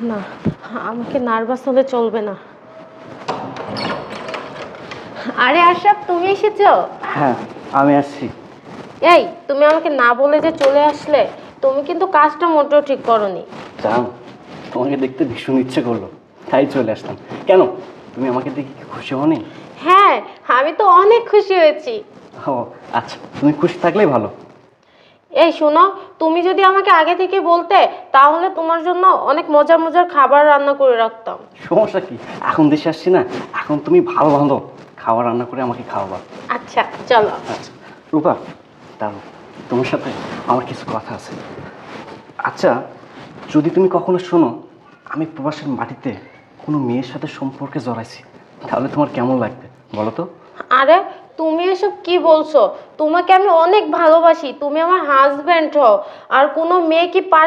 না, আমাকে নার্ভাস হলে চলবে না। আরে আশরাফ, তুমি এসেছো? হ্যাঁ, আমি আসছি। এই, তুমি আমাকে না বলে যে চলে আসলে, তুমি কিন্তু কাজটা মোটেও ঠিক করোনি। জান, তোমাকে দেখতে ভীষণ ইচ্ছে করলো, তাই চলে আসলাম। কেন, তুমি আমাকে দেখে কি খুশি হওনি? হ্যাঁ, আমি তো অনেক খুশি হয়েছি। ও আচ্ছা, তুমি খুশি থাকলেই ভালো। এই শোনো, তুমি যদি আমাকে আগে থেকে বলতে, তাহলে তোমার জন্য অনেক মজার মজার খাবার রান্না করে রাখতাম। সমস্যা কি, এখন দেশে আসছি না, এখন তুমি ভালো ভালো খাবার রান্না করে আমাকে খাওয়াবা। আচ্ছা চলো। আচ্ছা রূপা, দাঁড়ো, তোমার সাথে আমার কিছু কথা আছে। আচ্ছা, যদি তুমি কখনো শোনো আমি প্রবাসের মাটিতে কোনো মেয়ের সাথে সম্পর্কে জড়াইছি, তাহলে তোমার কেমন লাগবে বলো তো? আরে, তুমি এসব কি বলছো? তোমাকে আমি অনেক ভালোবাসি, তুমি আমার হাজবেন্ড হও। আর কোনো মেয়ে কি